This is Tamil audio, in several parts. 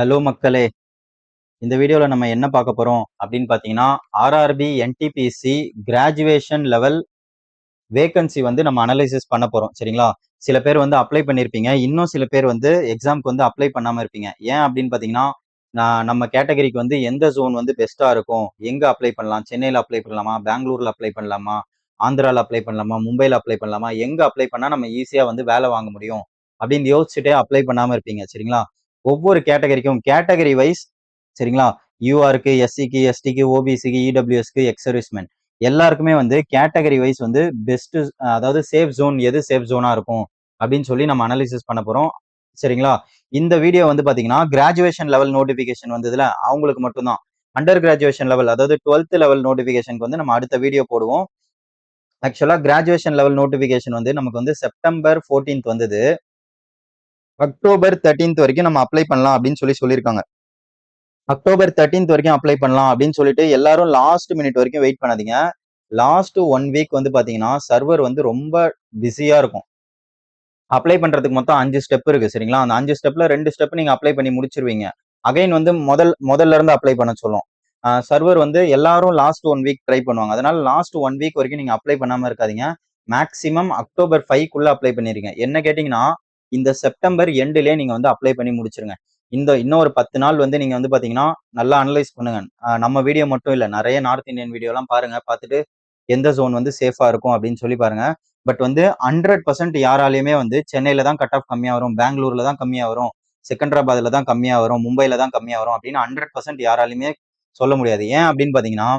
ஹலோ மக்களே! இந்த வீடியோல நம்ம என்ன பார்க்க போறோம் அப்படின்னு பார்த்தீங்கன்னா, RRB, NTPC graduation level vacancy வந்து நம்ம அனலைசிஸ் பண்ண போறோம். சரிங்களா? சில பேர் வந்து அப்ளை பண்ணியிருப்பீங்க. இன்னும் சில பேர் வந்து எக்ஸாம்க்கு வந்து அப்ளை பண்ணாம இருப்பீங்க. ஏன் அப்படின்னு பார்த்தீங்கன்னா, நம்ம கேட்டகரிக்கு வந்து எந்த ஜோன் வந்து பெஸ்ட்டா இருக்கும்? எங்க அப்ளை பண்ணலாம்? சென்னையில அப்ளை பண்ணலாமா? பெங்களூர்ல அப்ளை பண்ணலாமா? ஆந்திரால அப்ளை பண்ணலாமா? மும்பைல அப்ளை பண்ணலாமா? எங்க அப்ளை பண்ணா நம்ம ஈஸியா வந்து வேலை வாங்க முடியும்? அப்படின்னு யோசிச்சுட்டே அப்ளை பண்ணாம இருப்பீங்க. சரிங்களா? ஒவ்வொரு கேட்டகரிக்கும் கேட்டகரி வைஸ் சரிங்களா? யூஆருக்கு, எஸ்சிக்கு, எஸ்டிக்கு, ஓபிசிக்கு, இடபிள்யூஎஸ்க்கு, எக்ஸ் சர்வீஸ்மென் எல்லாருக்குமே வந்து கேட்டகரி வைஸ் வந்து பெஸ்ட் அதாவது சேஃப் ஜோன் எது சேஃப் ஜோனா இருக்கும் அப்படின்னு சொல்லி நம்ம அனாலிசிஸ் பண்ண போறோம். சரிங்களா? இந்த வீடியோ வந்து பாத்தீங்கன்னா கிராஜுவேஷன் லெவல் நோட்டிபிகேஷன் வந்ததுல அவங்களுக்கு மட்டும்தான். அண்டர் கிராஜுவேஷன் லெவல் அதாவது 12th லெவல் நோட்டிபிகேஷனுக்கு வந்து நம்ம அடுத்த வீடியோ போடுவோம். ஆக்சுவலா கிராஜுவேஷன் லெவல் நோட்டிபிகேஷன் வந்து நமக்கு வந்து செப்டம்பர் 14th வந்தது. அக்டோபர் 13th வரைக்கும் நம்ம அப்ளை பண்ணலாம் அப்படின்னு சொல்லியிருக்காங்க. அக்டோபர் 13th வரைக்கும் அப்ளை பண்ணலாம் அப்படின்னு சொல்லிட்டு எல்லாரும் லாஸ்ட் மினிட் வரைக்கும் வெயிட் பண்ணாதீங்க. லாஸ்ட் 1 வீக் வந்து பாத்தீங்கன்னா சர்வர் வந்து ரொம்ப பிஸியா இருக்கும். அப்ளை பண்றதுக்கு மொத்தம் 5 ஸ்டெப் இருக்கு சரிங்களா? அந்த 5 ஸ்டெப்ல 2 ஸ்டெப் நீங்க அப்ளை பண்ணி முடிச்சிருவீங்க. அகைன் வந்து முதல்ல இருந்து அப்ளை பண்ண சொல்லும். சர்வர் வந்து எல்லாரும் லாஸ்ட் 1 வீக் ட்ரை பண்ணுவாங்க. அதனால லாஸ்ட் 1 வீக் வரைக்கும் நீங்க அப்ளை பண்ணாம இருக்காதீங்க. மேக்ஸிமம் அக்டோபர் 5க்குள்ள அப்ளை பண்ணிருங்க. என்ன கேட்டீங்கன்னா, இந்த செப்டம்பர் எண்டுலயே நீங்க வந்து அப்ளை பண்ணி முடிச்சிருங்க. இன்னும் ஒரு 10 நாள் வந்து நீங்க வந்து பாத்தீங்கன்னா, நல்லா அனலைஸ் பண்ணுங்க. நம்ம வீடியோ மட்டும் இல்ல. நெறைய நார்த் இந்தியன் வீடியோலாம் பாருங்க. பார்த்துட்டு எந்த ஜோன் வந்து சேஃபா இருக்கும் அப்படின்னு சொல்லி பாருங்க. பட் வந்து 100% யாராலையுமே வந்து சென்னையில தான் கட் ஆஃப் கம்மியா வரும், பெங்களூர்ல தான் கம்மியா வரும், செகந்திராபாத்ல தான் கம்மியா வரும், மும்பைல தான் கம்மியா வரும் அப்படின்னு 100% யாராலையுமே சொல்ல முடியாது. ஏன் அப்படின்னு பாத்தீங்கன்னா,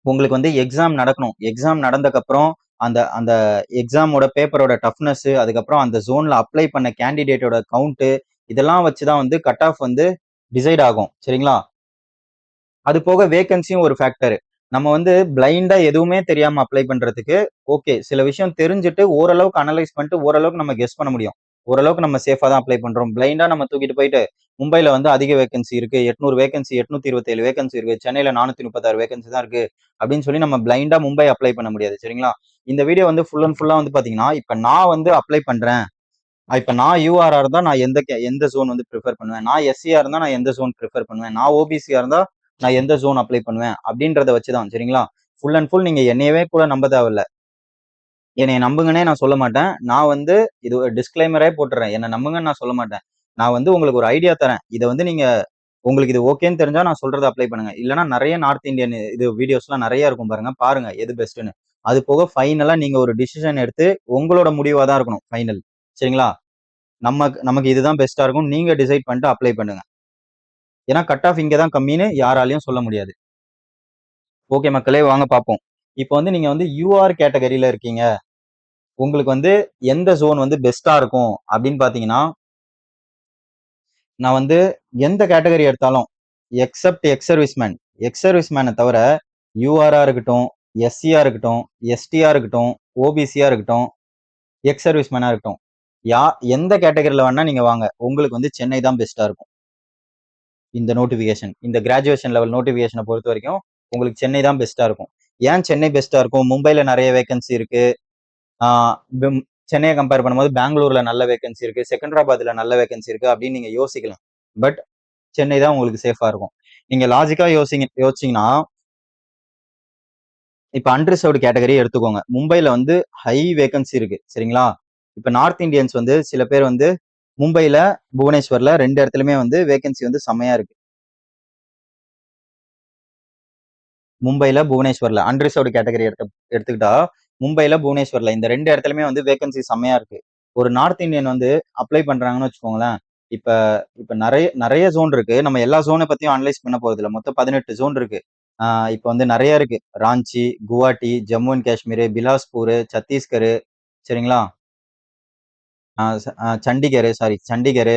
உங்களுக்கு வந்து எக்ஸாம் நடக்கணும். எக்ஸாம் நடந்தக்கப்புறம் அந்த அந்த எக்ஸாமோட பேப்பரோட டஃப்னஸ், அதுக்கப்புறம் அந்த ஜோன்ல அப்ளை பண்ண கேண்டிடேட்டோட கவுண்ட் இதெல்லாம் வச்சு தான் வந்து கட் ஆஃப் வந்து டிசைட் ஆகும். சரிங்களா? அது போக வேகன்சியும் ஒரு ஃபேக்டர். நம்ம வந்து பிளைண்டா எதுவுமே தெரியாம அப்ளை பண்றதுக்கு ஓகே. சில விஷயம் தெரிஞ்சுட்டு ஓரளவுக்கு அனலைஸ் பண்ணிட்டு ஓரளவுக்கு நம்ம கெஸ் பண்ண முடியும். ஓரளவுக்கு நம்ம சேஃபா தான் அப்ளை பண்றோம். பிளைண்டா நம்ம தூக்கிட்டு போயிட்டு மும்பைல வந்து அதிக வேகன்சி இருக்கு. 800 வேகன்சி, 827 வேகன்சி இருக்கு. சென்னையில 436 வேகன்சி தான் இருக்கு. அப்படின்னு சொல்லி நம்ம பிளைண்டா மும்பை அப்ளை பண்ண முடியாது. சரிங்களா? இந்த வீடியோ வந்து ஃபுல் அண்ட் ஃபுல்லா வந்து பாத்தீங்கன்னா, இப்ப நான் வந்து அப்ளை பண்றேன். இப்ப நான் யூஆரா இருந்தா நான் எந்த ஜோன் வந்து ப்ரிஃபர் பண்ணுவேன். நான் எஸ்சியா இருந்தா நான் எந்த ஜோன் ப்ரிஃபர் பண்ணுவேன். நான் ஓபிசியா இருந்தா நான் எந்த ஜோன் அப்ளை பண்ணுவேன். அப்படின்றத வச்சுதான் சரிங்களா? ஃபுல் அண்ட் ஃபுல் நீங்க என்னையவே கூட நம்ப தேவையில்ல. என்னைய நம்புங்கன்னே நான் சொல்ல மாட்டேன். நான் வந்து இது ஒரு டிஸ்க்ளைமரே போட்டுறேன். என்ன நம்புங்கன்னு நான் சொல்ல மாட்டேன். நான் வந்து உங்களுக்கு ஒரு ஐடியா தரேன். இத வந்து நீங்க உங்களுக்கு இது ஓகேன்னு தெரிஞ்சா நான் சொல்றத அப்ளை பண்ணுங்க. இல்லன்னா நெறைய நார்த் இந்தியன் இது வீடியோஸ்லாம் நெறைய இருக்கும் பாருங்க. பாருங்க எது பெஸ்ட்ன்னு. அது போக ஃபைனலா நீங்க ஒரு டிசிஷன் எடுத்து உங்களோட முடிவா தான் இருக்கணும் ஃபைனல். சரிங்களா? நமக்கு இதுதான் பெஸ்ட்டா இருக்கும். நீங்க டிசைட் பண்ணிட்டு அப்ளை பண்ணுங்க. ஏன்னா கட் ஆஃப் இங்க தான் கம்மின்னு யாராலயும் சொல்ல முடியாது. ஓகே மக்களே வாங்க பார்ப்போம். இப்போ வந்து நீங்க வந்து யூஆர் கேட்டகரியில இருக்கீங்க. உங்களுக்கு வந்து எந்த ஜோன் வந்து பெஸ்ட்டா இருக்கும் அப்படின்னு பார்த்தீங்கன்னா, நான் வந்து எந்த கேட்டகரி எடுத்தாலும் எக்ஸெப்ட் எக்ஸ் சர்வீஸ்மேன். எக்ஸ் சர்வீஸ்மேன தவிர யூஆரா இருக்கட்டும், எஸ்சியா இருக்கட்டும், எஸ்டியா இருக்கட்டும், ஓபிசியா இருக்கட்டும், எக்ஸ் சர்வீஸ்மேனா இருக்கட்டும். யா எந்த கேட்டகரியில வேணா நீங்க வாங்க. உங்களுக்கு வந்து சென்னை தான் பெஸ்ட்டா இருக்கும். இந்த நோட்டிபிகேஷன் இந்த கிராஜுவேஷன் லெவல் நோட்டிபிகேஷனை பொறுத்த வரைக்கும் உங்களுக்கு சென்னை தான் பெஸ்டா இருக்கும். ஏன் சென்னை பெஸ்டா இருக்கும்? மும்பைல நிறைய வேகன்சி இருக்கு. ஆஹ் சென்னையை கம்பேர் பண்ணும்போது பெங்களூர்ல நல்ல வேகன்சி இருக்கு, செகந்திராபாத்ல நல்ல வேகன்சி இருக்கு அப்படின்னு நீங்க யோசிக்கலாம். பட் சென்னை தான் உங்களுக்கு சேஃபா இருக்கும். நீங்க லாஜிக்கா யோசிச்சீங்கன்னா இப்ப அன்ரிசர்வ்டு கேட்டகரி எடுத்துக்கோங்க. மும்பைல வந்து ஹை வேகன்சி இருக்கு சரிங்களா? இப்ப நார்த் இந்தியன்ஸ் வந்து சில பேர் வந்து மும்பைல, புவனேஸ்வர்ல 2 இடத்துலயுமே வந்து வேகன்சி வந்து செம்மையா இருக்கு. மும்பைல, புவனேஸ்வர்ல அன்ரிசர்வ்டு கேட்டகரி எடுத்துக்கிட்டா மும்பைல, புவனேஸ்வர்ல இந்த 2 இடத்துலயுமே வந்து வேகன்சி செம்மையா இருக்கு. ஒரு நார்த் இந்தியன் வந்து அப்ளை பண்றாங்கன்னு வச்சுக்கோங்களேன். இப்ப இப்ப நெறைய நெறைய ஜோன் இருக்கு. நம்ம எல்லா ஜோன பத்தியும் அனலைஸ் பண்ண போறதில்ல. மொத்தம் 18 ஜோன் இருக்கு. இப்ப வந்து நெறைய இருக்கு. ராஞ்சி, குவாஹாட்டி, ஜம்மு அண்ட் காஷ்மீர், பிலாஸ்பூர், சத்தீஸ்கர் சரிங்களா? சண்டிகர்,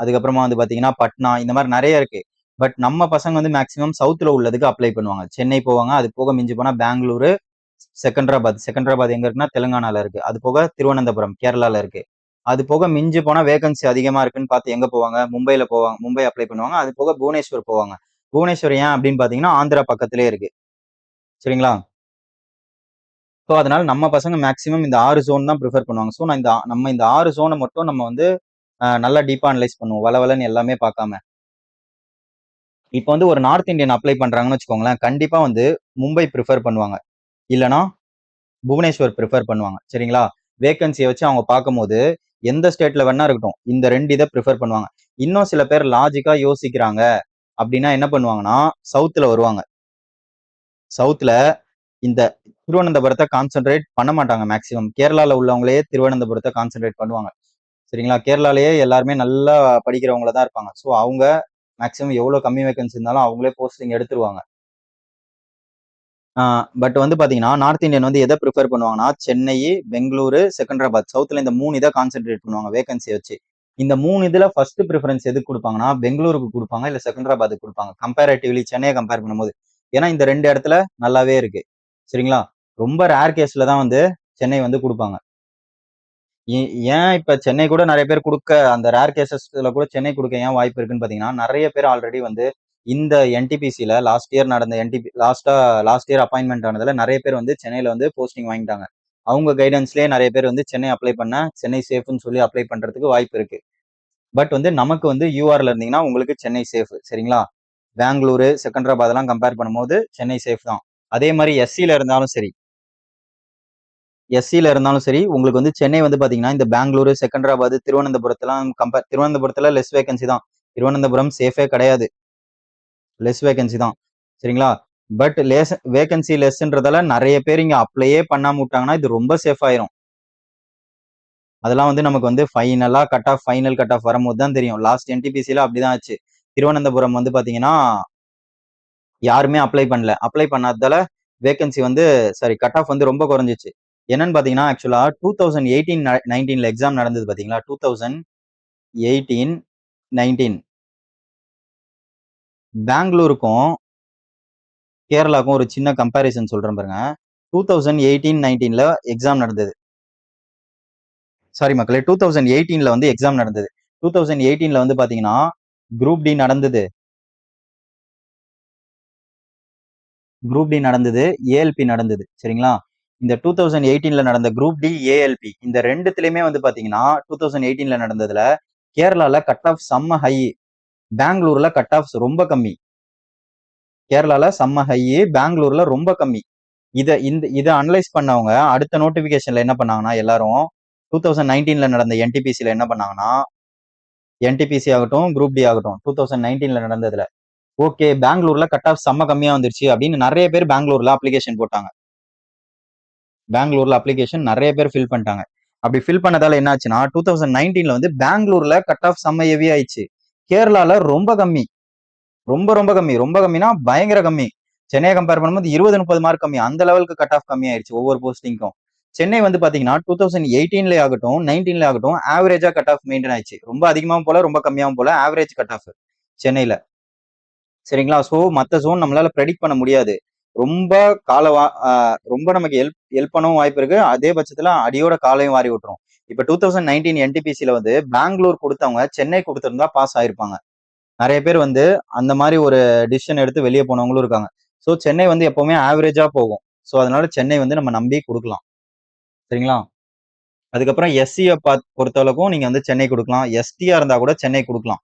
அதுக்கப்புறமா வந்து பாத்தீங்கன்னா பட்னா இந்த மாதிரி நிறைய இருக்கு. பட் நம்ம பசங்க வந்து மேக்சிமம் சவுத்துல உள்ளதுக்கு அப்ளை பண்ணுவாங்க. சென்னை போவாங்க. அது போக மிஞ்சி போனா பெங்களூரு, செகந்திராபாத் எங்க இருக்குன்னா தெலுங்கானால இருக்கு. அது போக திருவனந்தபுரம் கேரளால இருக்கு. அது போக மிஞ்சி போனா வேகன்சி அதிகமா இருக்குன்னு பார்த்து எங்க போவாங்க? மும்பைல போவாங்க. மும்பை அப்ளை பண்ணுவாங்க. அது போக புவனேஸ்வர் போவாங்க. புவனேஸ்வர் ஏன் அப்படின்னு பாத்தீங்கன்னா ஆந்திரா பக்கத்திலே இருக்கு. சரிங்களா? ஸோ அதனால நம்ம பசங்க மேக்ஸிமம் இந்த 6 ஜோன் தான் ப்ரிஃபர் பண்ணுவாங்க. ஸோ நம்ம இந்த 6 ஜோனை மட்டும் நம்ம வந்து நல்லா டீப்பா அனலைஸ் பண்ணுவோம், வளவலன்னு எல்லாமே பார்க்காம. இப்போ வந்து ஒரு நார்த் இந்தியன் அப்ளை பண்றாங்கன்னு வச்சுக்கோங்களேன், கண்டிப்பா வந்து மும்பை ப்ரிஃபர் பண்ணுவாங்க. இல்லனா புவனேஸ்வர் ப்ரிஃபர் பண்ணுவாங்க. சரிங்களா? வேக்கன்சிய வச்சு அவங்க பார்க்கும்போது, எந்த ஸ்டேட்ல வேணா இருக்கட்டும், இந்த 2 இத ப்ரிஃபர் பண்ணுவாங்க. இன்னும் சில பேர் லாஜிக்கா யோசிக்கிறாங்க அப்டின்னா என்ன பண்ணுவாங்கன்னா, சவுத்ல வருவாங்க. சவுத்ல இந்த திருவனந்தபுரத்த கான்சன்ட்ரேட் பண்ண மாட்டாங்க மேக்ஸிமம். கேரளால உள்ளவங்களே திருவனந்தபுரத்த கான்சன்ட்ரேட் பண்ணுவாங்க. சரிங்களா? கேரளாலயே எல்லாருமே நல்லா படிக்கிறவங்கள தான் இருப்பாங்க. ஸோ அவங்க மேக்ஸிமம் எவ்வளோ கம்மி வேக்கன்சி இருந்தாலும் அவங்களே போஸ்டிங் எடுத்துருவாங்க. பட் வந்து பாத்தீங்கன்னா, நார்த் இந்தியன் வந்து எத பிரிஃபர் பண்ணுவாங்கன்னா, சென்னை, பெங்களூரு, செகந்தராபாத். சவுத்ல இந்த 3 இத கான்சன்ட்ரேட் பண்ணுவாங்க வேக்கன்சிய வச்சு. இந்த 3 இதுல ஃபர்ஸ்ட் பிரிஃபரன்ஸ் எதுக்கு குடுப்பாங்கன்னா, பெங்களூருக்கு குடுப்பாங்க, இல்ல செகந்தராபாத்துக்கு குடுப்பாங்க. கம்பேரேட்டிவ்லி சென்னைய கம்பேர் பண்ணும்போது. ஏன்னா இந்த 2 இடத்துல நல்லாவே இருக்கு. சரிங்களா? ரொம்ப ரேர் கேஸ்ல தான் வந்து சென்னை வந்து குடுப்பாங்க. ஏ ஏன் இப்ப சென்னை கூட நெறைய பேர் குடுக்க அந்த ரேர் கேஸஸ்ல கூட சென்னை குடுக்க ஏன் வாய்ப்பு இருக்குன்னு பார்த்தீங்கன்னா, நெறைய பேர் ஆல்ரெடி வந்து இந்த என்டிபிசில லாஸ்ட் இயர் நடந்த லாஸ்ட் இயர் அப்பாயின்ட்மென்ட் ஆனதுல நெறைய பேர் வந்து சென்னையில வந்து போஸ்டிங் வாங்கிட்டாங்க. அவங்க கைடன்ஸ்லயே நெறைய பேர் வந்து சென்னை அப்ளை பண்ண, சென்னை சேஃப்ன்னு சொல்லி அப்ளை பண்றதுக்கு வாய்ப்பு இருக்கு. பட் வந்து நமக்கு வந்து யூஆர்ல இருந்தீங்கன்னா, உங்களுக்கு சென்னை சேஃப். சரிங்களா? பெங்களூரு, செகந்தராபாத்லாம் கம்பேர் பண்ணும்போது சென்னை சேஃப் தான். அதே மாரி எஸ்சில இருந்தாலும் சரி. எஸ்சில இருந்தாலும் சரி, உங்களுக்கு வந்து சென்னை வந்து பாத்தீங்கன்னா, இந்த பெங்களூரு, செகந்தராபாத், திருவனந்தபுரத்துல லெஸ் வேகன்சி தான். திருவனந்தபுரம் சேஃபே கிடையாது. லெஸ் வேகன்சி தான். சரிங்களா? பட் வேகன்சி லெஸ்ன்றதால நெறைய பேர் இங்க அப்ளையே பண்ணாம விட்டாங்கன்னா, இது ரொம்ப சேஃப் ஆயிரும். அதெல்லாம் வந்து நமக்கு வந்து ஃபைனல் கட் ஆஃப் வரும்போது தான் தெரியும். லாஸ்ட் என்டிபிசில அப்படிதான் ஆச்சு. திருவனந்தபுரம் வந்து பாத்தீங்கன்னா, யாருமே அப்ளை பண்ணல. அப்ளை பண்ணாததால வேகன்சி வந்து கட் ஆஃப் வந்து ரொம்ப குறைஞ்சிச்சு. என்னன்னு பாத்தீங்கன்னா, ஆக்சுவலா 2018, 19ல எக்ஸாம் நடந்தது பாத்தீங்களா? 2018, 19 பெங்களூருக்கும், கேரளாக்கும் ஒரு சின்ன கம்பேரிசன் சொல்றேன் பாருங்க. 2018, 19ல எக்ஸாம் நடந்தது. சாரி மக்களே, 2018ல வந்து எக்ஸாம் நடந்தது. 2018ல வந்து பாத்தீங்கன்னா, குரூப் டி நடந்தது. குரூப் டி நடந்தது, ஏஎல்பி நடந்தது. சரிங்களா? இந்த 2018ல நடந்த குரூப் டி, ஏஎல்பி இந்த 2த்துலயுமே வந்து பாத்தீங்கன்னா, 2018ல நடந்ததுல கேரளால கட் ஆஃப் செம்ம ஹை. பெங்களூர்ல கட் ஆஃப்ஸ் ரொம்ப கம்மி. கேரளால செம்ம ஹை, பெங்களூர்ல ரொம்ப கம்மி. இத அனலைஸ் பண்ணவங்க அடுத்த நோட்டிபிகேஷன்ல என்ன பண்ணாங்கன்னா, எல்லாரும் 2019ல நடந்த என்டிபிசில என்ன பண்ணாங்கன்னா, என்டிபிசி ஆகட்டும், குரூப் டி ஆகட்டும், 2019ல நடந்ததுல ஓகே பெங்களூர்ல கட் ஆஃப் செம்ம கம்மியா வந்துருச்சு அப்படின்னு நெறைய பேர் பெங்களூர்ல அப்ளிகேஷன் போட்டாங்க. பெங்களூர்ல அப்ளிகேஷன் நெறைய பேர் ஃபில் பண்ணிட்டாங்க. அப்படி ஃபில் பண்ணதால என்ன ஆச்சுன்னா, 2019ல வந்து பெங்களூர்ல கட் ஆஃப் செம்ம ஹெவி ஆயிடுச்சு. கேரளால ரொம்ப கம்மி. ரொம்ப ரொம்ப கம்மி. ரொம்ப கம்மினா பயங்கர கம்மி. சென்னைய கம்பேர் பண்ணும்போது 20, 30 மார்க் கம்மி. அந்த லெவலுக்கு கட் ஆஃப் கம்மி ஆயிருச்சு ஒவ்வொரு போஸ்டிங்க்கும். சென்னை வந்து பாத்தீங்கன்னா, 2018ல ஆகட்டும், 19ல ஆகட்டும் ஆவரேஜா கட் ஆஃப் மெயின்டெயின் ஆயிடுச்சு. ரொம்ப அதிகமாவும் போல, ரொம்ப கம்மியாவும் போல. ஆவரேஜ் கட் ஆஃப் சென்னையில. சரிங்களா? சோ மத்த ஜோன் நம்மளால பிரெடிக்ட் பண்ண முடியாது. ரொம்ப கால வா அ ரொம்ப நமக்கு ஹெல்ப் பண்ணவும் வாய்ப்பு இருக்கு. அதே பட்சத்துல அடியோட காலையும் வாரி விட்டுரும். இப்ப 2019 என்டிபிசில வந்து பெங்களூர் குடுத்தவங்க சென்னை குடுத்திருந்தா பாஸ் ஆயிருப்பாங்க. நெறைய பேர் வந்து அந்த மாரி ஒரு டிசிஷன் எடுத்து வெளிய போனவங்களும் இருக்காங்க. சோ சென்னை வந்து எப்பவுமே ஆவரேஜா போகும். சோ அதனால சென்னை வந்து நம்ம நம்பி குடுக்கலாம். சரிங்களா? அதுக்கப்புறம் எஸ்சிய பொறுத்தளவுக்கும் நீங்க வந்து சென்னை குடுக்கலாம். எஸ்டியா இருந்தா கூட சென்னை குடுக்கலாம்.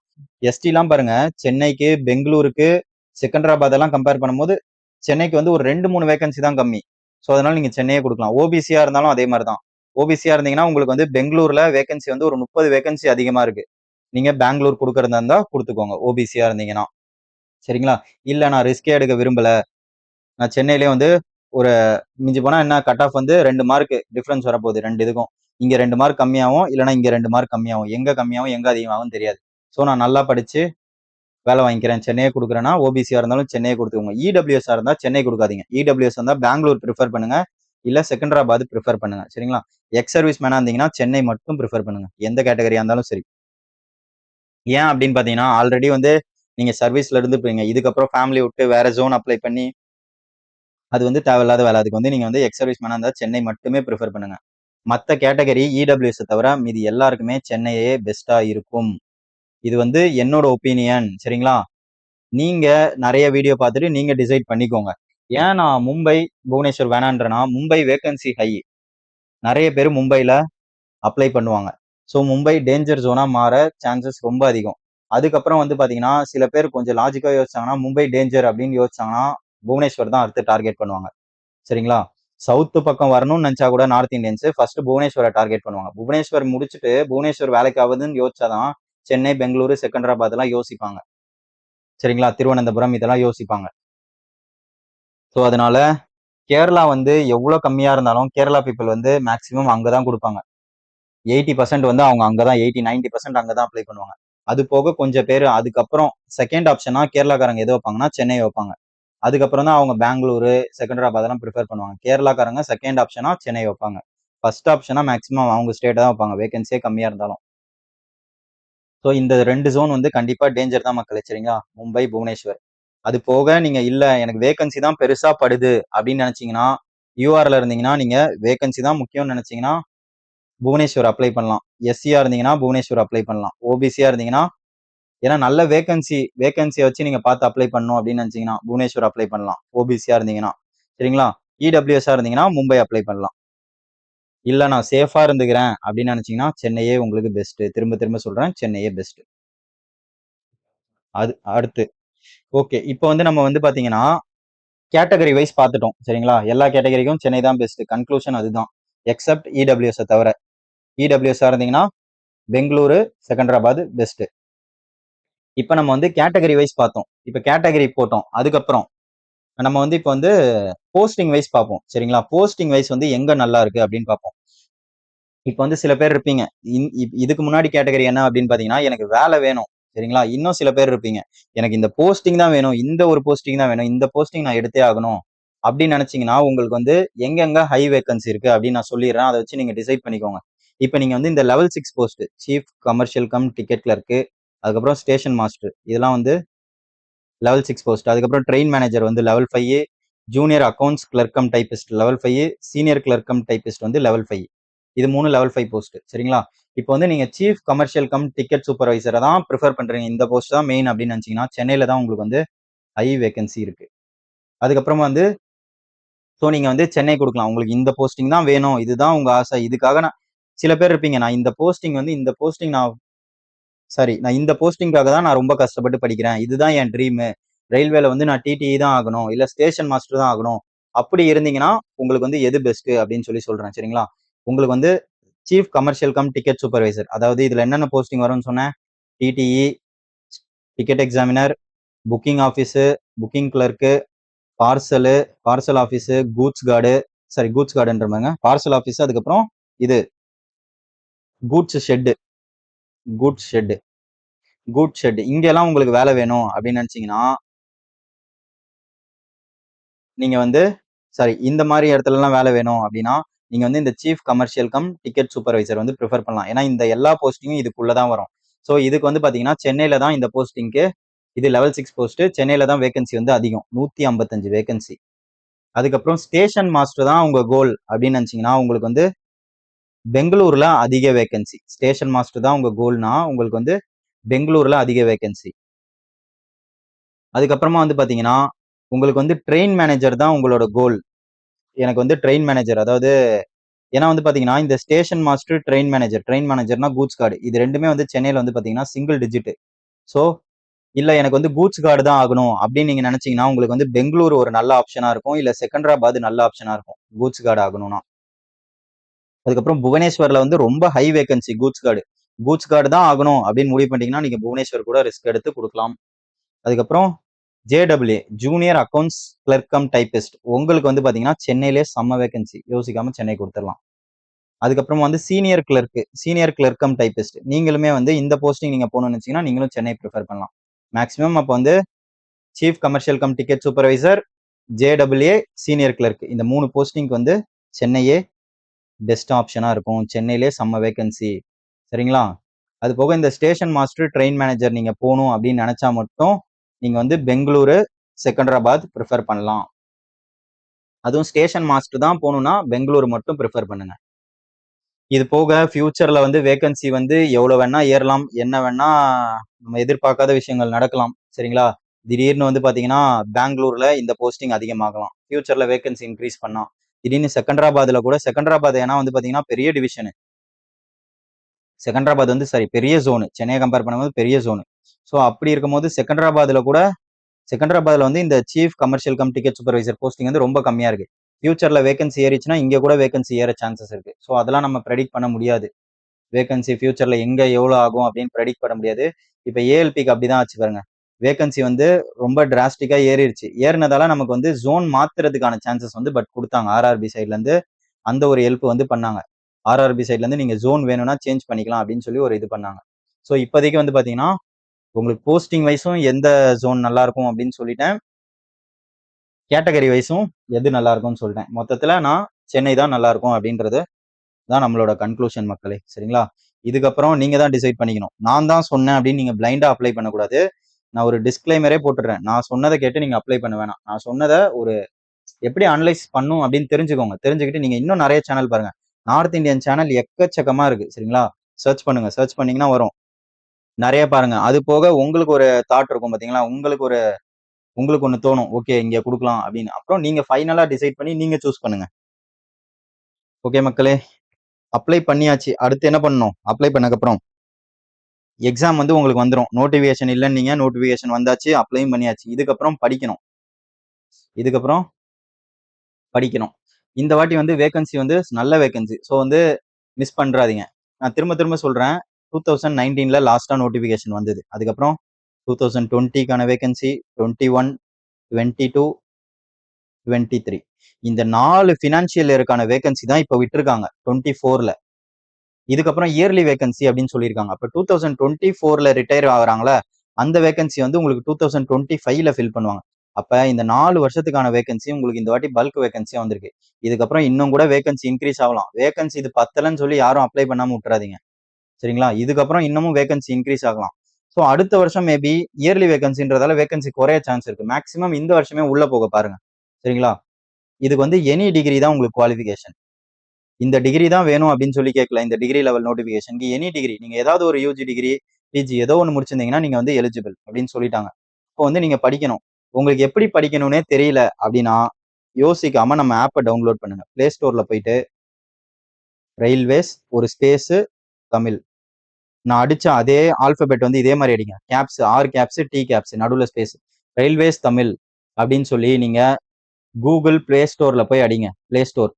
எஸ்டிலாம் பாருங்க, சென்னைக்கு, பெங்களூருக்கு, செகந்தராபாத் எல்லாம் கம்பேர் பண்ணும்போது, சென்னைக்கு வந்து ஒரு 2, 3 வேக்கன்சி தான் கம்மி. சோ அதனால நீங்க சென்னையே குடுக்கலாம். ஓபிசியா இருந்தாலும் அதே மாரி தான். ஓபிசியா இருந்தீங்கன்னா, உங்களுக்கு வந்து பெங்களூர்ல வேக்கன்சி வந்து ஒரு 30 வேக்கன்சி அதிகமா இருக்கு. நீங்க பெங்களூர் குடுக்கறதா இருந்தா குடுத்துக்கோங்க. ஓபிசியா இருந்தீங்கன்னா. சரிங்களா? இல்ல நான் ரிஸ்கே எடுக்க விரும்பல. நான் சென்னையிலேயே வந்து ஒரு மிஞ்சி போனா என்ன கட் ஆஃப் வந்து 2 மார்க் டிஃபரன்ஸ் வரப்போகுது 2 இதுக்கும். இங்க 2 மார்க் கம்மியாவும், இல்லன்னா இங்க 2 மார்க் கம்மியாவும். எங்க கம்மியாவும், எங்க அதிகமாகும்னு தெரியாது. சோ நான் நல்லா படிச்சு வேலை வாங்கிக்கிறேன். சென்னையே குடுக்குறேன்னா, ஓபிசியா இருந்தாலும் சென்னையே குடுத்துக்கோங்க. இடபிள்யூஎஸ்ஸா இருந்தா சென்னை குடுக்காதீங்க. இடபிள்யூஎஸ் இருந்தா பெங்களூர் பிரிஃபர் பண்ணுங்க. இல்ல செகந்தராபாத் பிரிஃபர் பண்ணுங்க. சரிங்களா? எக்ஸ் சர்வீஸ் மேனா இருந்தீங்கன்னா, சென்னை மட்டும் பிரிஃபர் பண்ணுங்க. எந்த கேட்டகரியா இருந்தாலும் சரி. ஏன் அப்படின்னு பார்த்தீங்கன்னா, ஆல்ரெடி வந்து நீங்க சர்வீஸ்ல இருந்துப்பீங்க. இதுக்கப்புறம் ஃபேமிலி விட்டு வேற ஜோன் அப்ளை பண்ணி, அது வந்து தேவையில்லாத வேலை. அதுக்கு வந்து நீங்க வந்து எக்ஸ் சர்வீஸ் மேனா இருந்தா சென்னை மட்டுமே பிரிஃபர் பண்ணுங்க. மத்த கேட்டகரி இடபிள்யூஎஸ் தவிர மீதி எல்லாருக்குமே சென்னையே பெஸ்ட்டா இருக்கும். இது வந்து என்னோட ஒப்பீனியன். சரிங்களா? நீங்க நெறைய வீடியோ பார்த்துட்டு நீங்க டிசைட் பண்ணிக்கோங்க. ஏன் நான் மும்பை, புவனேஸ்வர் வேணான்றேன்னா, மும்பை வேக்கன்சி ஹை. நெறைய பேரு மும்பைல அப்ளை பண்ணுவாங்க. ஸோ மும்பை டேஞ்சர் ஜோனா மாற சான்சஸ் ரொம்ப அதிகம். அதுக்கப்புறம் வந்து பாத்தீங்கன்னா சில பேர் கொஞ்சம் லாஜிக்கா யோசிச்சாங்கன்னா மும்பை டேஞ்சர் அப்படின்னு யோசிச்சாங்கன்னா புவனேஸ்வர் தான் அடுத்து டார்கெட் பண்ணுவாங்க. சரிங்களா? சவுத் பக்கம் வரணும்னு நினைச்சா கூட நார்த் இந்தியன்ஸ் ஃபர்ஸ்ட் புவனேஸ்வரை டார்கெட் பண்ணுவாங்க. புவனேஸ்வர் முடிச்சுட்டு புவனேஸ்வர் வேலைக்கு ஆகுதுன்னு யோசிச்சாதான் சென்னை, பெங்களூரு, செகண்டராபாத் எல்லாம் யோசிப்பாங்க. சரிங்களா? திருவனந்தபுரம் இதெல்லாம் யோசிப்பாங்க. ஸோ அதனால கேரளா வந்து எவ்வளவு கம்மியா இருந்தாலும் கேரளா பீப்புள் வந்து மேக்சிமம் அங்கதான் கொடுப்பாங்க. 80% வந்து அவங்க அங்கதான் 90% அங்கதான் அப்ளை பண்ணுவாங்க. அது போக கொஞ்சம் பேர் அதுக்கப்புறம் செகண்ட் ஆப்ஷனா கேரளாக்காரங்க எது வைப்பாங்கன்னா சென்னை வைப்பாங்க. அதுக்கப்புறம் தான் அவங்க பெங்களூரு, செகண்டராபாத் எல்லாம் ப்ரிஃபர் பண்ணுவாங்க. கேரளாக்காரங்க செகண்ட் ஆப்ஷனா சென்னை வைப்பாங்க. ஃபர்ஸ்ட் ஆப்ஷனா மேக்ஸிமம் அவங்க ஸ்டேட் தான் வைப்பாங்க, வேகன்சியே கம்மியா இருந்தாலும். ஸோ இந்த 2 ஜோன் வந்து கண்டிப்பா டேஞ்சர் தான் மக்களே. சரிங்களா? மும்பை, புவனேஸ்வர். அது போக நீங்க இல்ல எனக்கு வேகன்சி தான் பெருசா படுது அப்படின்னு நினைச்சீங்கன்னா, யூஆர்ல இருந்தீங்கன்னா நீங்க வேகன்சி தான் முக்கியம்னு நினைச்சீங்கன்னா புவனேஸ்வர் அப்ளை பண்ணலாம். எஸ்சியா இருந்தீங்கன்னா புவனேஸ்வர் அப்ளை பண்ணலாம். ஓபிசியா இருந்தீங்கன்னா ஏன்னா நல்ல வேகன்சியை வச்சு நீங்க பார்த்து அப்ளை பண்ணணும் அப்படின்னு நினைச்சீங்கன்னா புவனேஸ்வர் அப்ளை பண்ணலாம். ஓபிசியா இருந்தீங்கன்னா. சரிங்களா? இடபிள்யூஎஸ்ஆ இருந்தீங்கன்னா மும்பை அப்ளை பண்ணலாம். இல்ல நான் சேஃபா இருந்துக்கிறேன் அப்படின்னு நினைச்சீங்கன்னா சென்னையே உங்களுக்கு பெஸ்ட். திரும்ப திரும்ப சொல்றேன், சென்னையே பெஸ்ட். அது அடுத்து ஓகே. இப்போ வந்து நம்ம வந்து பாத்தீங்கன்னா கேட்டகரி வைஸ் பார்த்துட்டோம். சரிங்களா? எல்லா கேட்டகரிக்கும் சென்னை தான் பெஸ்ட். கன்க்ளூஷன் அதுதான். எக்ஸப்ட் இடபிள்யூஎஸ் தவிர. இடபிள்யூஎஸ்ஆ இருந்தீங்கன்னா பெங்களூரு, செகண்டராபாத் பெஸ்ட். இப்ப நம்ம வந்து கேட்டகரி வைஸ் பார்த்தோம். இப்ப கேட்டகரி போட்டோம். அதுக்கப்புறம் நம்ம வந்து இப்ப வந்து போஸ்டிங் வைஸ் பார்ப்போம். சரிங்களா? போஸ்டிங் வைஸ் வந்து எங்க நல்லா இருக்கு அப்படின்னு பார்ப்போம். இப்ப வந்து சில பேர் இருப்பீங்க. இதுக்கு முன்னாடி கேட்டகரி என்ன அப்படின்னு பாத்தீங்கன்னா எனக்கு வேலை வேணும். சரிங்களா? இன்னும் சில பேர் இருப்பீங்க. எனக்கு இந்த போஸ்டிங் தான் வேணும். இந்த ஒரு போஸ்டிங் தான் வேணும். இந்த போஸ்டிங் நான் எடுத்தே ஆகணும். அப்படின்னு நினைச்சீங்கன்னா உங்களுக்கு வந்து எங்கெங்க ஹை வேகன்சி இருக்கு அப்படின்னு நான் சொல்லிடுறேன். அதை வச்சு நீங்க டிசைட் பண்ணிக்கோங்க. இப்ப நீங்க வந்து இந்த level 6 post chief commercial cum ticket clerk, அதுக்கப்புறம் ஸ்டேஷன் மாஸ்டர் இதெல்லாம் வந்து லெவல் 6 போஸ்ட். அதுக்கப்புறம் ட்ரெயின் மேனேஜர் வந்து level 5, junior accounts clerk cum typist level 5, senior clerk cum typist வந்து லெவல் 5. இது 3 லெவல் 5 போஸ்ட். சரிங்களா? இப்போ வந்து நீங்க சீஃப் கமர்ஷியல் கம் டிக்கெட் சூப்பர்வைசரை தான் ப்ரிஃபர் பண்றீங்க. இந்த போஸ்ட் தான் மெயின் அப்படின்னு நினைச்சீங்கன்னா சென்னையில தான் உங்களுக்கு வந்து ஹை வேகன்சி இருக்கு. அதுக்கப்புறமா வந்து ஸோ நீங்க வந்து சென்னை கொடுக்கலாம். உங்களுக்கு இந்த போஸ்டிங் தான் வேணும். இதுதான் உங்க ஆசை. இதுக்காக நான் சில பேர் இருப்பீங்க. நான் இந்த போஸ்டிங் வந்து இந்த போஸ்டிங் நான் இந்த போஸ்டிங்காக தான் நான் ரொம்ப கஷ்டப்பட்டு படிக்கிறேன். இதுதான் என் ட்ரீம். ரயில்வேல வந்து நான் டிடிஇ தான் ஆகணும். இல்ல ஸ்டேஷன் மாஸ்டர் தான் ஆகணும். அப்படி இருந்தீங்கன்னா உங்களுக்கு வந்து எது பெஸ்ட் அப்படின்னு சொல்றேன். சரிங்களா? உங்களுக்கு வந்து chief commercial cum ticket supervisor. அதாவது இதுல என்னென்ன போஸ்டிங் வரும்னு சொன்னேன். TTE, ticket examiner, booking office, booking clerk, parcel, parcel office, goods கார்டுன்ற மாதிரிங்க. பார்சல் ஆஃபீஸ், அதுக்கப்புறம் இது goods shed, goods shed, goods shed. இங்கெல்லாம் உங்களுக்கு வேலை வேணும் அப்படின்னு நினைச்சீங்கன்னா நீங்க வந்து இந்த மாதிரி இடத்துல எல்லாம் வேலை வேணும் அப்படின்னா நீங்க வந்து இந்த chief commercial cum ticket supervisor வந்து ப்ரிஃபர் பண்ணலாம். ஏன்னா இந்த எல்லா போஸ்டிங்கும் இதுக்குள்ளதான் வரும். ஸோ இதுக்கு வந்து பாத்தீங்கன்னா சென்னையில தான் இந்த போஸ்டிங்க்கு இது லெவல் 6 போஸ்ட். சென்னையில தான் வேகன்சி வந்து அதிகம், 155 வேகன்சி. அதுக்கப்புறம் ஸ்டேஷன் மாஸ்டர் தான் உங்க கோல் அப்படின்னு நினைச்சீங்கன்னா உங்களுக்கு வந்து பெங்களூர்ல அதிக வேகன்சி. ஸ்டேஷன் மாஸ்டர் தான் உங்க கோல்னா உங்களுக்கு வந்து பெங்களூர்ல அதிக வேகன்சி. அதுக்கப்புறமா வந்து பாத்தீங்கன்னா உங்களுக்கு வந்து ட்ரெயின் மேனேஜர் தான் உங்களோட கோல். எனக்கு வந்து ட்ரெயின் மேனேஜர், அதாவது ஏன்னா வந்து பாத்தீங்கன்னா இந்த ஸ்டேஷன் மாஸ்டர், ட்ரெயின் மேனேஜர்னா கூட்ஸ் கார்டு, இது ரெண்டுமே வந்து சென்னையில வந்து பாத்தீங்கன்னா சிங்கிள் டிஜிட். ஸோ இல்ல எனக்கு வந்து கூட்ஸ் கார்டு தான் ஆகணும் அப்படின்னு நீங்க நினைச்சீங்கன்னா உங்களுக்கு வந்து பெங்களூர் ஒரு நல்ல ஆப்ஷனா இருக்கும். இல்ல செகண்டராபாத் நல்ல ஆப்ஷனா இருக்கும் கூட்ஸ் கார்டு ஆகணும்னா. அதுக்கப்புறம் புவனேஸ்வர்ல வந்து ரொம்ப ஹை வேகன்சி கூட்ஸ் கார்டு தான் ஆகணும் அப்படின்னு முடிவு பண்ணிட்டீங்கன்னா நீங்க புவனேஸ்வர் கூட ரிஸ்க் எடுத்து கொடுக்கலாம். அதுக்கப்புறம் JW junior accounts clerk cum typist உங்களுக்கு வந்து பாத்தீங்கன்னா சென்னையிலே செம்ம வேகன்சி, யோசிக்காம சென்னை கொடுத்துடலாம். அதுக்கப்புறம் வந்து சீனியர் கிளர்க் கம் டைபிஸ்ட் நீங்களுமே வந்து இந்த போஸ்டிங் நீங்க போகணும்னு நினைச்சீங்கன்னா நீங்களும் சென்னை ப்ரிஃபர் பண்ணலாம். மேக்ஸிமம் அப்போ வந்து chief commercial cum ticket supervisor, JW, senior clerk இந்த 3 போஸ்டிங்க்கு வந்து சென்னையே பெஸ்ட் ஆப்ஷனா இருக்கும். சென்னையிலே செம்ம வேகன்சி. சரிங்களா? அது போக இந்த ஸ்டேஷன் மாஸ்டர், ட்ரெயின் மேனேஜர் நீங்க போகணும் அப்படின்னு நினைச்சா மட்டும் நீங்க வந்து பெங்களூரு, செகண்டராபாத் ப்ரிஃபர் பண்ணலாம். அதுவும் ஸ்டேஷன் மாஸ்டர் தான் போகணும்னா பெங்களூரு மட்டும் ப்ரிஃபர் பண்ணுங்க. இது போக ஃபியூச்சர்ல வந்து வேகன்சி வந்து எவ்வளவு வேணா ஏறலாம், என்ன வேணா நம்ம எதிர்பார்க்காத விஷயங்கள் நடக்கலாம். சரிங்களா? திடீர்னு வந்து பாத்தீங்கன்னா பெங்களூர்ல இந்த போஸ்டிங் அதிகமாகலாம். ஃபியூச்சர்ல வேகன்சி இன்க்ரீஸ் பண்ணா திடீர்னு செகண்டராபாத்ல கூட, செகண்டராபாத் ஏன்னா வந்து பாத்தீங்கன்னா பெரிய டிவிஷன். செகண்டராபாத் வந்து சரி பெரிய ஜோனு, சென்னையை கம்பேர் பண்ணும்போது பெரிய ஜோனு. ஸோ அப்படி இருக்கும்போது செகண்டராபாத்ல வந்து இந்த chief commercial cum ticket supervisor posting வந்து ரொம்ப கம்மியா இருக்கு. ஃபியூச்சர்ல வேகன்சி ஏறிச்சுன்னா இங்க கூட வேகன்சி ஏற சான்சஸ் இருக்கு. ஸோ அதெல்லாம் நம்ம ப்ரெடிக்ட் பண்ண முடியாது. வேகன்சி ஃபியூச்சர்ல எங்க எவ்வளவு ஆகும் அப்படின்னு ப்ரெடிக்ட் பண்ண முடியாது. இப்ப ஏஎல்பிக்கு அப்படிதான் ஆச்சு பாருங்க. வேகன்சி வந்து ரொம்ப டிராஸ்டிக்கா ஏறிடுச்சு. ஏறினதால நமக்கு வந்து ஜோன் மாத்துறதுக்கான சான்சஸ் வந்து பட் கொடுத்தாங்க. ஆர்ஆர்பி சைட்ல இருந்து அந்த ஒரு ஹெல்ப் வந்து பண்ணாங்க. ஆர்ஆர்பி சைட்ல இருந்து நீங்க ஜோன் வேணும்னா சேஞ்ச் பண்ணிக்கலாம் அப்படின்னு சொல்லி ஒரு இது பண்ணாங்க. ஸோ இப்போதைக்கு வந்து பாத்தீங்கன்னா உங்களுக்கு போஸ்டிங் வைஸும் எந்த ஜோன் நல்லா இருக்கும் அப்படின்னு சொல்லிட்டேன். கேட்டகரி வைஸும் எது நல்லா இருக்கும்னு சொல்லிட்டேன். மொத்தத்துல நான் சென்னை தான் நல்லா இருக்கும் அப்படின்றது தான் நம்மளோட கன்க்ளூஷன் மக்களே. சரிங்களா? இதுக்கப்புறம் நீங்க தான் டிசைட் பண்ணிக்கணும். நான் தான் சொன்னேன் அப்படின்னு நீங்க பிளைண்டா அப்ளை பண்ணக்கூடாது. நான் ஒரு டிஸ்க்ளைமரே போட்டுடுறேன். நான் சொன்னதை கேட்டு நீங்க அப்ளை பண்ண வேணாம். நான் சொன்னதை ஒரு எப்படி அனலைஸ் பண்ணும் அப்படின்னு தெரிஞ்சுக்கோங்க. தெரிஞ்சுக்கிட்டு நீங்க இன்னும் நிறைய சேனல் பாருங்க. நார்த் இந்தியன் சேனல் எக்கச்சக்கமா இருக்கு. சரிங்களா? சர்ச் பண்ணுங்க. சர்ச் பண்ணீங்கன்னா வரும். நிறைய பாருங்க. அது போக உங்களுக்கு ஒரு தாட் இருக்கும் பாத்தீங்களா? உங்களுக்கு ஒண்ணு தோணும். ஓகே இங்க கொடுக்கலாம் அப்படின்னு. அப்புறம் நீங்க ஃபைனலா டிசைட் பண்ணி நீங்க சூஸ் பண்ணுங்க. ஓகே மக்களே, அப்ளை பண்ணியாச்சு. அடுத்து என்ன பண்ணணும்? அப்ளை பண்ணக்கப்புறம் எக்ஸாம் வந்து உங்களுக்கு வந்துடும். நோட்டிபிகேஷன் இல்லைன்னு நீங்க நோட்டிபிகேஷன் வந்தாச்சு, அப்ளையும் பண்ணியாச்சு. இதுக்கப்புறம் படிக்கணும். இந்த வாட்டி வந்து வேகன்சி வந்து நல்ல வேகன்சி. ஸோ வந்து மிஸ் பண்றாதீங்க. நான் திரும்ப திரும்ப சொல்றேன். 2019ல லாஸ்டா நோட்டிபிகேஷன் வந்தது. அதுக்கப்புறம் 2020க்கான வேகன்சி, 21, 22, 23 இந்த 4 ஃபினான்ஷியல் இயருக்கான வேகன்சி தான் இப்போ விட்டுருக்காங்க 24ல. இதுக்கப்புறம் இயர்லி வேகன்சி அப்படின்னு சொல்லியிருக்காங்க. அப்போ 2024ல ரிட்டையர் ஆகுறாங்களா அந்த வேகன்சி வந்து உங்களுக்கு 2025ல ஃபில் பண்ணுவாங்க. அப்ப இந்த 4 வருஷத்துக்கான வேகன்சி உங்களுக்கு இந்த வாட்டி பல்க் வேகன்சியா வந்திருக்கு. இதுக்கப்புறம் இன்னும் கூட வேகன்சி இன்க்ரீஸ் ஆகலாம். வேகன்சி இது பத்தலன்னு சொல்லி யாரும் அப்ளை பண்ணாம விட்டுறாதீங்க. சரிங்களா? இதுக்கப்புறம் இன்னமும் வேகன்சி இன்க்ரீஸ் ஆகலாம். ஸோ அடுத்த வருஷம் மேபி இயர்லி வேகன்சின்றதால வேகன்சி குறைய சான்ஸ் இருக்கு. மேக்ஸிமம் இந்த வருஷமே உள்ள போக பாருங்க. சரிங்களா? இதுக்கு வந்து எனி டிகிரி தான் உங்களுக்கு குவாலிஃபிகேஷன். இந்த டிகிரி தான் வேணும் அப்படின்னு சொல்லி கேட்கல. இந்த டிகிரி லெவல் நோட்டிபிகேஷனுக்கு எனி டிகிரி நீங்க ஏதாவது ஒரு யூஜி டிகிரி, பிஜி ஏதோ ஒன்று முடிச்சிருந்தீங்கன்னா நீங்க வந்து எலிஜிபிள் அப்படின்னு சொல்லிட்டாங்க. இப்போ வந்து நீங்க படிக்கணும். உங்களுக்கு எப்படி படிக்கணும்னே தெரியல அப்படின்னா யோசிக்காம நம்ம ஆப்பை டவுன்லோட் பண்ணுங்க. பிளே ஸ்டோர்ல போயிட்டு ரயில்வேஸ் ஒரு ஸ்பேஸ் தமிழ் நான் அடிச்ச அதே ஆல்பபெட் வந்து இதே மாதிரி அடிங்க. Caps, R caps, T caps, நடுவில் ஸ்பேஸ், ரயில்வேஸ் தமிழ் அப்படின்னு சொல்லி நீங்க கூகுள் பிளே ஸ்டோர்ல போய் அடிங்க. பிளே ஸ்டோர்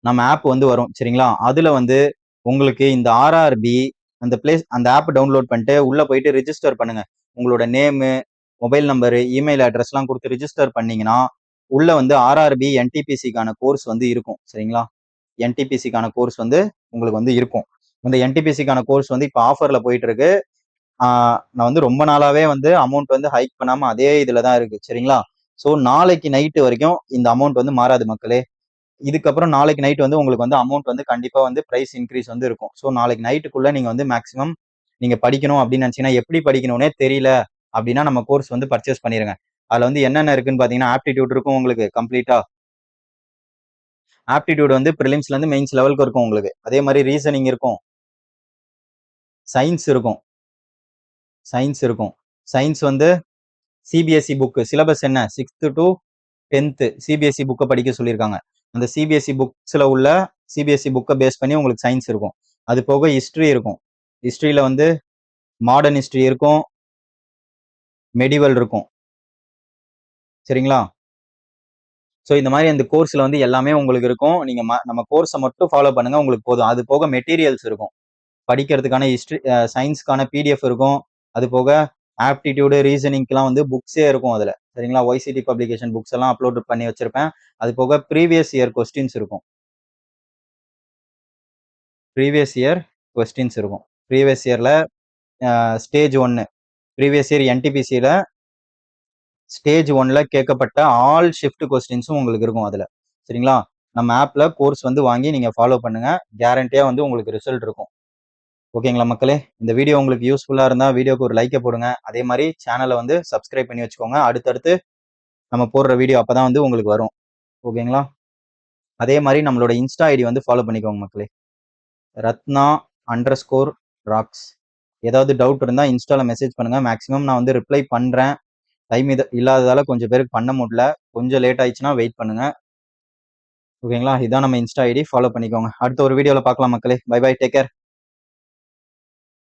நம்ம ஆப் வந்து வரும். சரிங்களா? அதுல வந்து உங்களுக்கு இந்த ஆர்ஆர்பி அந்த ஆப் டவுன்லோட் பண்ணிட்டு உள்ள போயிட்டு ரிஜிஸ்டர் பண்ணுங்க. உங்களோட நேமு, மொபைல் நம்பரு, இமெயில் அட்ரஸ்லாம் கொடுத்து ரிஜிஸ்டர் பண்ணீங்கன்னா உள்ள வந்து ஆர்ஆர்பி என்டிபிசிக்கான கோர்ஸ் வந்து இருக்கும். சரிங்களா? என்டிபிசிக்கான கோர்ஸ் வந்து உங்களுக்கு வந்து இருக்கும். இந்த என்டிபிசிக்கான கோர்ஸ் வந்து இப்போ ஆஃபர்ல போயிட்டு இருக்கு. நான் வந்து ரொம்ப நாளாவே வந்து அமௌண்ட் வந்து ஹைக் பண்ணாம அதே இதுல தான் இருக்கு. சரிங்களா? ஸோ நாளைக்கு நைட்டு வரைக்கும் இந்த அமௌண்ட் வந்து மாறாது மக்களே. இதுக்கப்புறம் நாளைக்கு நைட் வந்து உங்களுக்கு வந்து அமௌண்ட் வந்து கண்டிப்பா வந்து பிரைஸ் இன்க்ரீஸ் வந்து இருக்கும். ஸோ நாளைக்கு நைட்டுக்குள்ள நீங்க வந்து மேக்ஸிமம் நீங்க படிக்கணும் அப்படின்னு நினைச்சீங்கன்னா எப்படி படிக்கணும்னே தெரியல அப்படின்னா நம்ம கோர்ஸ் வந்து பர்ச்சேஸ் பண்ணிருங்க. அதுல வந்து என்னென்ன இருக்குன்னு பாத்தீங்கன்னா ஆப்டிடியூட் இருக்கும் உங்களுக்கு கம்ப்ளீட்டா. ஆப்டிடியூட் வந்து ப்ரிலிம்ஸ்ல இருந்து மெயின்ஸ் லெவலுக்கு இருக்கும் உங்களுக்கு. அதே மாதிரி ரீசனிங் இருக்கும், சயின்ஸ் இருக்கும். சயின்ஸ் வந்து சிபிஎஸ்இ புக்கு சிலபஸ் என்ன 6th to 10th சிபிஎஸ்இ புக்கை படிக்க சொல்லியிருக்காங்க. அந்த சிபிஎஸ்இ புக்ஸ்ல உள்ள சிபிஎஸ்இ புக்கை பேஸ் பண்ணி உங்களுக்கு சயின்ஸ் இருக்கும். அது போக ஹிஸ்டரி இருக்கும். ஹிஸ்டரியில வந்து மாடர்ன் ஹிஸ்டரி இருக்கும், மெடிவல் இருக்கும். சரிங்களா? ஸோ இந்த மாதிரி அந்த கோர்ஸ்ல வந்து எல்லாமே உங்களுக்கு இருக்கும். நீங்க நம்ம கோர்ஸை மட்டும் ஃபாலோ பண்ணுங்க, உங்களுக்கு போதும். அது போக மெட்டீரியல்ஸ் இருக்கும். படிக்கிறதுக்கான ஹிஸ்டரி, சயின்ஸ்க்கான பிடிஎஃப் இருக்கும். அது போக ஆப்டிடியூடு, ரீசனிங்க்குலாம் வந்து புக்ஸே இருக்கும் அதுல. சரிங்களா? ஒய்சிடி பப்ளிகேஷன் புக்ஸ் எல்லாம் அப்லோட் பண்ணி வச்சிருப்பேன். அது போக ப்ரீவியஸ் இயர் கொஸ்டின்ஸ் இருக்கும். ப்ரீவியஸ் இயர்ல ஸ்டேஜ் 1 ப்ரீவியஸ் இயர் என்டிபிசியில ஸ்டேஜ் 1ல கேட்கப்பட்ட ஆல் ஷிஃப்ட் கொஸ்டின்ஸும் உங்களுக்கு இருக்கும் அதுல. சரிங்களா? நம்ம ஆப்ல கோர்ஸ் வந்து வாங்கி நீங்க ஃபாலோ பண்ணுங்க. கேரண்டியா வந்து உங்களுக்கு ரிசல்ட் இருக்கும். ஓகேங்களா மக்களே? இந்த வீடியோ உங்களுக்கு யூஸ்ஃபுல்லா இருந்தா வீடியோக்கு ஒரு லைக்கை போடுங்க. அதே மாதிரி சேனலை வந்து சப்ஸ்கிரைப் பண்ணி வச்சுக்கோங்க. அடுத்தடுத்து நம்ம போடுற வீடியோ அப்பதான் வந்து உங்களுக்கு வரும். ஓகேங்களா? அதே மாதிரி நம்மளோட இன்ஸ்டா ஐடி வந்து ஃபாலோ பண்ணிக்கோங்க மக்களே. Ratna_Rocks. ஏதாவது டவுட் இருந்தா இன்ஸ்டால மெசேஜ் பண்ணுங்க. மேக்ஸிமம் நான் வந்து ரிப்ளை பண்றேன். டைம் இல்லாததால கொஞ்சம் பேருக்கு பண்ண முடியல. கொஞ்சம் லேட் ஆயிடுச்சுன்னா வெயிட் பண்ணுங்க. ஓகேங்களா? இதான் நம்ம இன்ஸ்டா ஐடி, ஃபாலோ பண்ணிக்கோங்க. அடுத்த ஒரு வீடியோல பார்க்கலாம் மக்களே. Bye bye, take care.